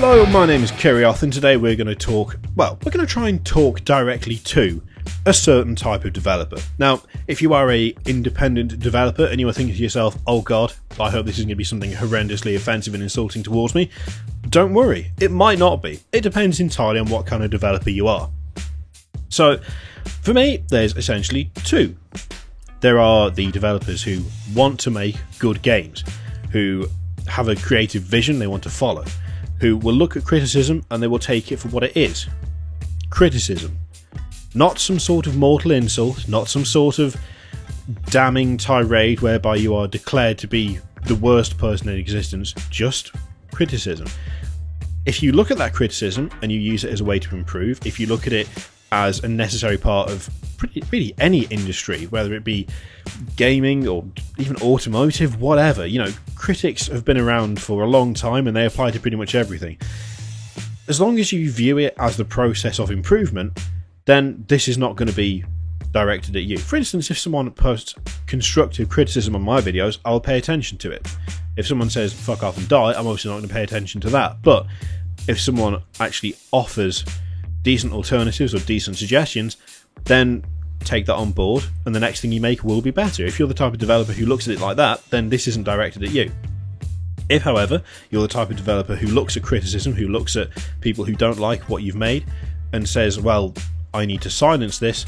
Hello, my name is Kirioth, and today we're going to try and talk directly to a certain type of developer. Now, if you are a independent developer and you are thinking to yourself, oh god, I hope this is going to be something horrendously offensive and insulting towards me, don't worry, it might not be. It depends entirely on what kind of developer you are. So, for me, there's essentially two. There are the developers who want to make good games, who have a creative vision they want to follow, who will look at criticism and they will take it for what it is. Criticism. Not some sort of mortal insult, not some sort of damning tirade whereby you are declared to be the worst person in existence, just criticism. If you look at that criticism and you use it as a way to improve, if you look at it as a necessary part of really any industry, whether it be gaming or even automotive, whatever, critics have been around for a long time and they apply to pretty much everything. As long as you view it as the process of improvement, then this is not going to be directed at you. For instance, if someone posts constructive criticism on my videos, I'll pay attention to it. If someone says fuck off and die, I'm obviously not going to pay attention to that. But if someone actually offers decent alternatives or decent suggestions, then take that on board and the next thing you make will be better. If you're the type of developer who looks at it like that, then this isn't directed at you. If, however, you're the type of developer who looks at criticism, who looks at people who don't like what you've made and says, well, I need to silence this,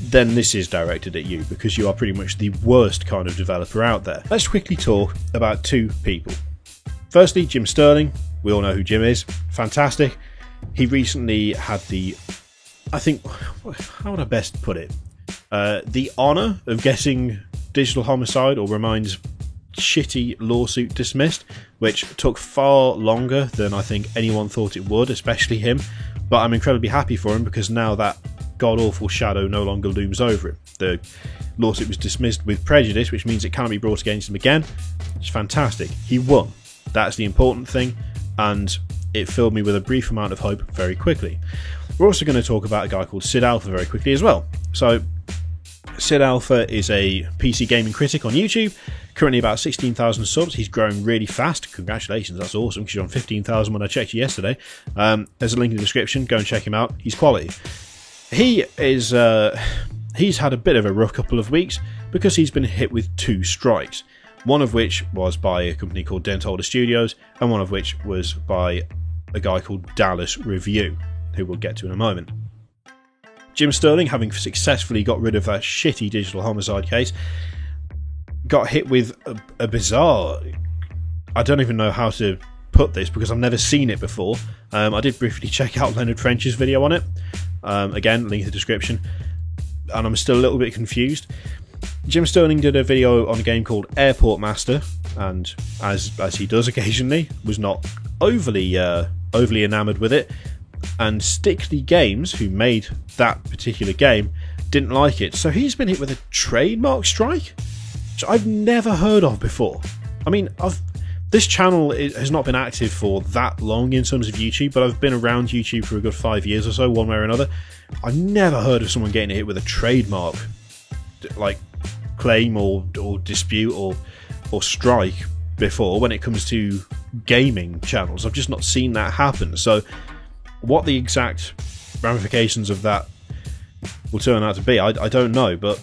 then this is directed at you because you are pretty much the worst kind of developer out there. Let's quickly talk about two people. Firstly, Jim Sterling. We all know who Jim is. Fantastic. He recently had how would I best put it? The honour of getting Digital Homicide or Remine's shitty lawsuit dismissed, which took far longer than I think anyone thought it would, especially him. But I'm incredibly happy for him because now that god-awful shadow no longer looms over him. The lawsuit was dismissed with prejudice, which means it cannot be brought against him again. It's fantastic. He won. That's the important thing, and it filled me with a brief amount of hope very quickly. We're also going to talk about a guy called Sid Alpha very quickly as well. So, Sid Alpha is a PC gaming critic on YouTube, currently about 16,000 subs. He's growing really fast. Congratulations, that's awesome, because you're on 15,000 when I checked you yesterday. There's a link in the description, go and check him out. He's quality. He's had a bit of a rough couple of weeks because he's been hit with two strikes. One of which was by a company called Dentolder Studios, and one of which was by a guy called Dallas Review, who we'll get to in a moment. Jim Sterling, having successfully got rid of that shitty Digital Homicide case, got hit with a bizarre... I don't even know how to put this because I've never seen it before. I did briefly check out Leonard French's video on it. Again, link in the description. And I'm still a little bit confused. Jim Sterling did a video on a game called Airport Master, and as he does occasionally, was not overly enamoured with it. And Stickley Games, who made that particular game, didn't like it. So he's been hit with a trademark strike, which I've never heard of before. I mean, this channel has not been active for that long in terms of YouTube, but I've been around YouTube for a good 5 years or so, one way or another. I've never heard of someone getting hit with a trademark like claim or dispute or strike before when it comes to gaming channels. I've just not seen that happen. So what the exact ramifications of that will turn out to be, I don't know, but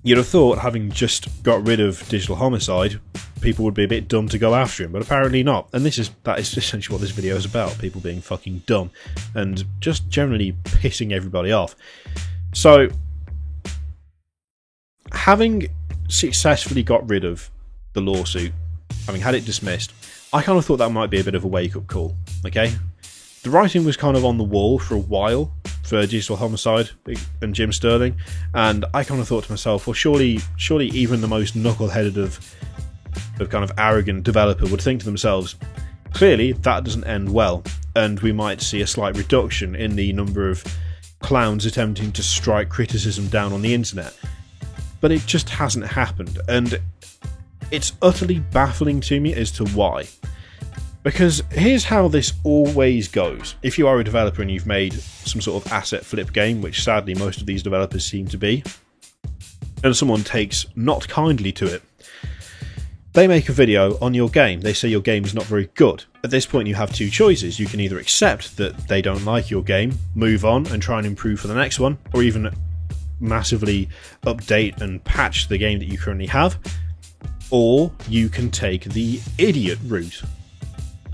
you'd have thought, having just got rid of Digital Homicide, people would be a bit dumb to go after him, but apparently not. And that is essentially what this video is about, people being fucking dumb and just generally pissing everybody off. So, having successfully got rid of the lawsuit, having had it dismissed, I kind of thought that might be a bit of a wake-up call, okay? The writing was kind of on the wall for a while for Digital Homicide and Jim Sterling, and I kind of thought to myself, well, surely even the most knuckle-headed of kind of arrogant developer would think to themselves, clearly that doesn't end well, and we might see a slight reduction in the number of clowns attempting to strike criticism down on the internet. But it just hasn't happened, and it's utterly baffling to me as to why. Because here's how this always goes. If you are a developer and you've made some sort of asset flip game, which sadly most of these developers seem to be, and someone takes not kindly to it, They make a video on your game. They say your game is not very good. At this point, you have two choices. You can either accept that they don't like your game, move on and try and improve for the next one, or even massively update and patch the game that you currently have, or you can take the idiot route,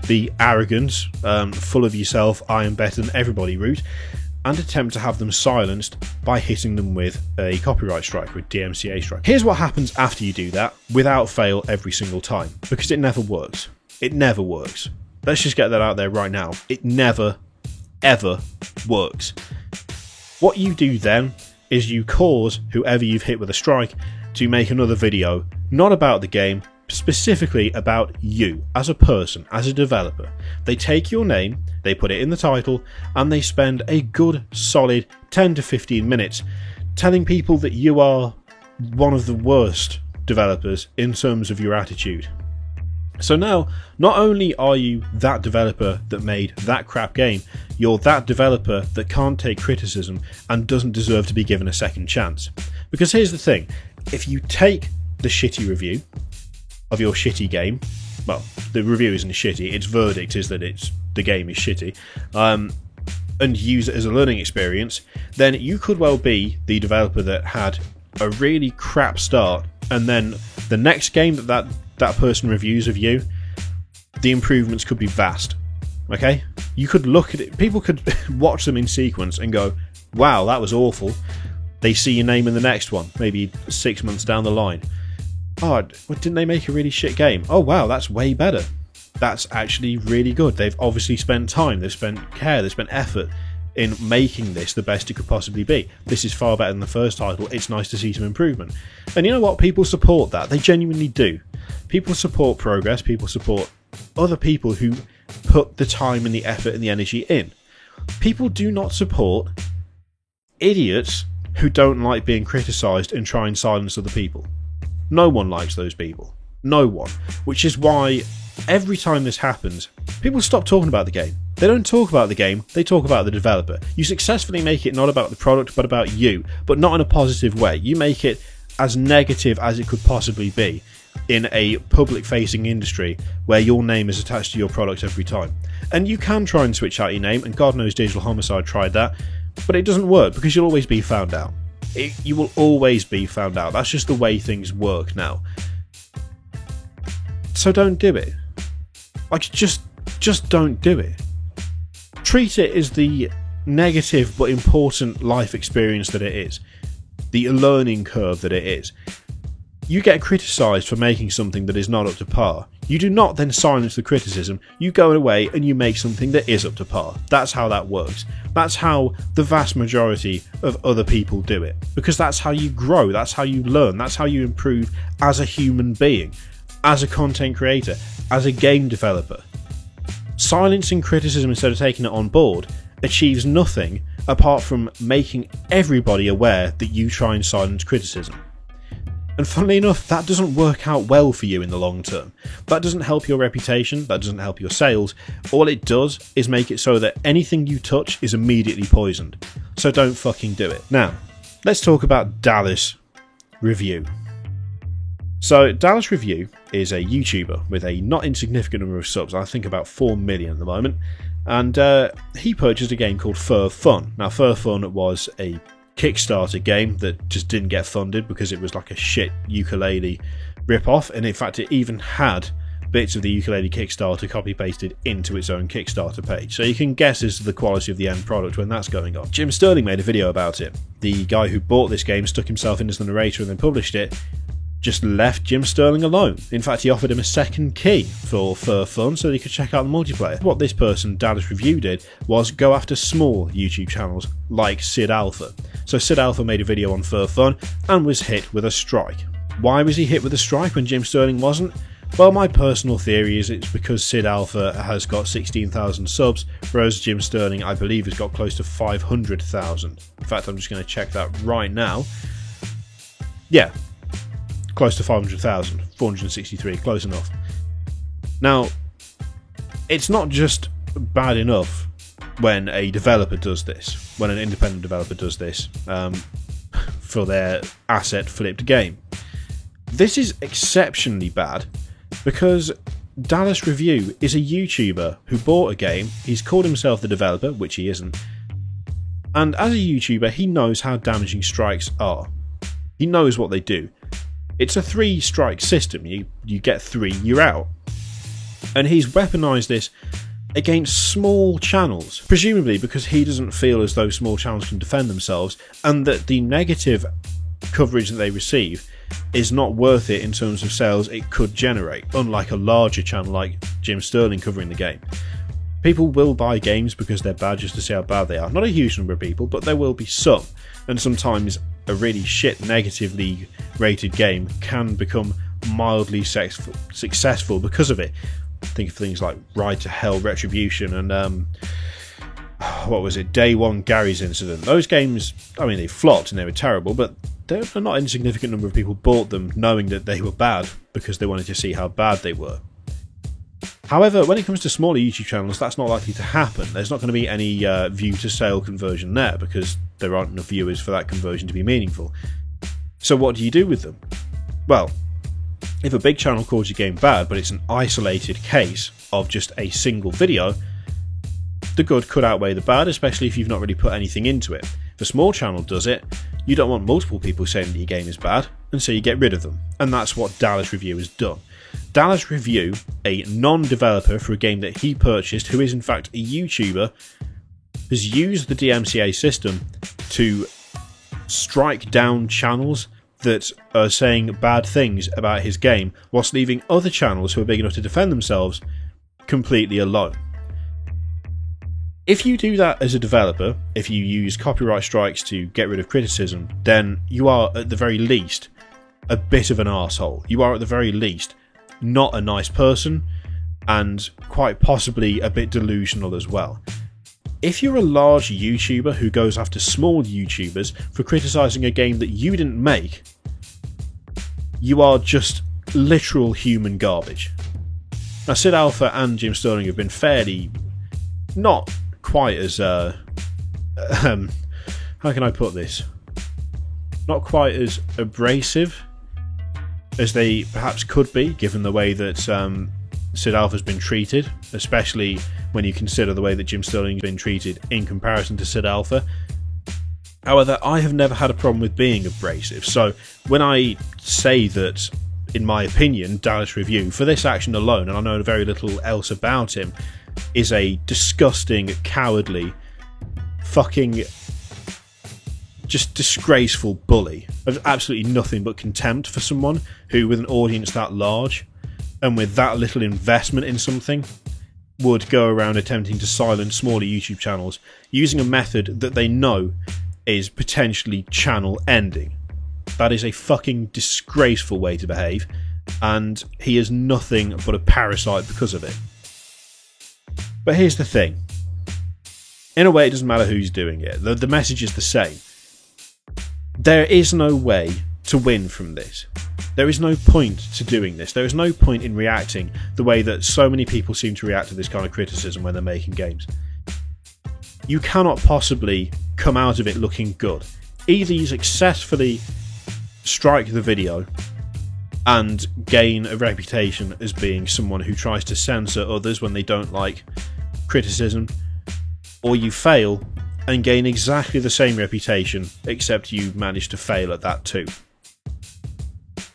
the arrogance, full of yourself, I am better than everybody route, and attempt to have them silenced by hitting them with a copyright strike, with DMCA strike. Here's what happens after you do that, without fail every single time, because it never works. It never works. Let's just get that out there right now. It never, ever works. What you do then is you cause whoever you've hit with a strike to make another video, not about the game, specifically about you as a person, as a developer. They take your name, they put it in the title, and they spend a good solid 10 to 15 minutes telling people that you are one of the worst developers in terms of your attitude. So now, not only are you that developer that made that crap game, you're that developer that can't take criticism and doesn't deserve to be given a second chance. Because here's the thing, if you take the shitty review of your shitty game, well, the review isn't shitty, its verdict is that the game is shitty, and use it as a learning experience, then you could well be the developer that had a really crap start, and then the next game that person reviews of you, the improvements could be vast. Okay? You could look at it, people could watch them in sequence and go, wow, that was awful. They see your name in the next one, maybe 6 months down the line. Oh, didn't they make a really shit game? Oh wow, that's way better. That's actually really good. They've obviously spent time, they've spent care, they've spent effort in making this the best it could possibly be. This is far better than the first title. It's nice to see some improvement. And you know what? People support that. They genuinely do. People support progress. People support other people who put the time and the effort and the energy in. People do not support idiots who don't like being criticised and try and silence other people. No one likes those people. No one. Which is why every time this happens, people stop talking about the game. They don't talk about the game, they talk about the developer. You successfully make it not about the product, but about you, but not in a positive way. You make it as negative as it could possibly be in a public-facing industry where your name is attached to your product every time. And you can try and switch out your name, and God knows Digital Homicide tried that, but it doesn't work because you'll always be found out. You will always be found out. That's just the way things work now. So don't do it. Like, just don't do it. Treat it as the negative but important life experience that it is. The learning curve that it is. You get criticised for making something that is not up to par. You do not then silence the criticism. You go away and you make something that is up to par. That's how that works. That's how the vast majority of other people do it. Because that's how you grow. That's how you learn. That's how you improve as a human being, as a content creator, as a game developer. Silencing criticism instead of taking it on board achieves nothing apart from making everybody aware that you try and silence criticism. And funnily enough, that doesn't work out well for you in the long term. That doesn't help your reputation, that doesn't help your sales. All it does is make it so that anything you touch is immediately poisoned. So don't fucking do it. Now, let's talk about Dallas Review. So, Dallas Review is a YouTuber with a not insignificant number of subs, I think about 4 million at the moment, and he purchased a game called Fur Fun. Now, Fur Fun was a Kickstarter game that just didn't get funded because it was like a shit ukulele rip-off, and in fact it even had bits of the ukulele Kickstarter copy-pasted into its own Kickstarter page. So you can guess as to the quality of the end product when that's going on. Jim Sterling made a video about it. The guy who bought this game stuck himself in as the narrator and then published it, just left Jim Sterling alone. In fact, he offered him a second key for Fun so that he could check out the multiplayer. What this person, Dallas Review, did was go after small YouTube channels like Sid Alpha. So Sid Alpha made a video on Fun and was hit with a strike. Why was he hit with a strike when Jim Sterling wasn't? Well, my personal theory is it's because Sid Alpha has got 16,000 subs, whereas Jim Sterling, I believe, has got close to 500,000. In fact, I'm just going to check that right now. Yeah. Close to 500,000, 463, close enough. Now, it's not just bad enough when a developer does this, when an independent developer does this for their asset flipped game. This is exceptionally bad Because Dallas Review is a YouTuber who bought a game, he's called himself the developer, which he isn't, and as a YouTuber he knows how damaging strikes are. He knows what they do. It's a 3-strike system, you get 3, you're out. And he's weaponised this against small channels, presumably because he doesn't feel as though small channels can defend themselves, and that the negative coverage that they receive is not worth it in terms of sales it could generate, unlike a larger channel like Jim Sterling covering the game. People will buy games because they're bad just to see how bad they are. Not a huge number of people, but there will be some, and sometimes a really shit negatively rated game can become mildly successful because of it. Think of things like Ride to Hell Retribution and what was it, Day One Gary's Incident. Those games, I mean, they flopped and they were terrible, but a not insignificant number of people bought them knowing that they were bad because they wanted to see how bad they were. However, when it comes to smaller YouTube channels, that's not likely to happen. There's not going to be any view to sale conversion there because there aren't enough viewers for that conversion to be meaningful. So what do you do with them? Well, if a big channel calls your game bad, but it's an isolated case of just a single video, the good could outweigh the bad, especially if you've not really put anything into it. If a small channel does it, you don't want multiple people saying that your game is bad, and so you get rid of them. And that's what Dallas Review has done. Dallas Review, a non-developer for a game that he purchased, who is in fact a YouTuber, has used the DMCA system to strike down channels that are saying bad things about his game, whilst leaving other channels who are big enough to defend themselves completely alone. If you do that as a developer, if you use copyright strikes to get rid of criticism, then you are at the very least a bit of an arsehole. You are at the very least not a nice person, and quite possibly a bit delusional as well. If you're a large YouTuber who goes after small YouTubers for criticising a game that you didn't make, you are just literal human garbage. Now, Sid Alpha and Jim Sterling have been fairly, not quite as, how can I put this? Not quite as abrasive as they perhaps could be, given the way that Sid Alpha's been treated, especially when you consider the way that Jim Sterling's been treated in comparison to Sid Alpha. However, I have never had a problem with being abrasive, so when I say that, in my opinion, Dallas Review, for this action alone, and I know very little else about him, is a disgusting, cowardly, fucking just disgraceful bully of absolutely nothing but contempt for someone who, with an audience that large and with that little investment in something, would go around attempting to silence smaller YouTube channels using a method that they know is potentially channel ending. That is a fucking disgraceful way to behave, and he is nothing but a parasite because of it. But here's the thing. In a way, it doesn't matter who's doing it. The message is the same. There is no way to win from this. There is no point to doing this. There is no point in reacting the way that so many people seem to react to this kind of criticism when they're making games. You cannot possibly come out of it looking good. Either you successfully strike the video and gain a reputation as being someone who tries to censor others when they don't like criticism, or you fail and gain exactly the same reputation, except you manage to fail at that too.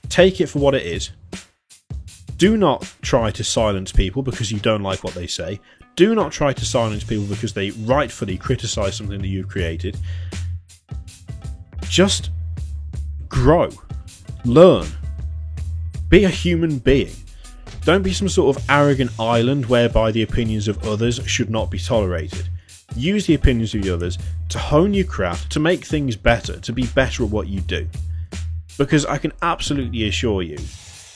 Take it for what it is. Do not try to silence people because you don't like what they say. Do not try to silence people because they rightfully criticise something that you've created. Just grow. Learn. Be a human being. Don't be some sort of arrogant island whereby the opinions of others should not be tolerated. Use the opinions of the others to hone your craft, to make things better, to be better at what you do. Because I can absolutely assure you,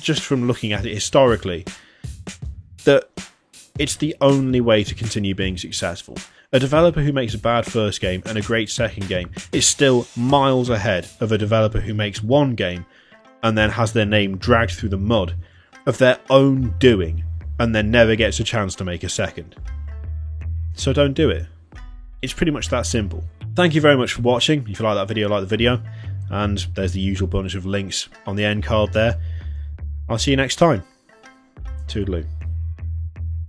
just from looking at it historically, that it's the only way to continue being successful. A developer who makes a bad first game and a great second game is still miles ahead of a developer who makes one game and then has their name dragged through the mud of their own doing and then never gets a chance to make a second. So don't do it. It's pretty much that simple. Thank you very much for watching. If you like that video, like the video. And there's the usual bunch of links on the end card there. I'll see you next time. Toodaloo.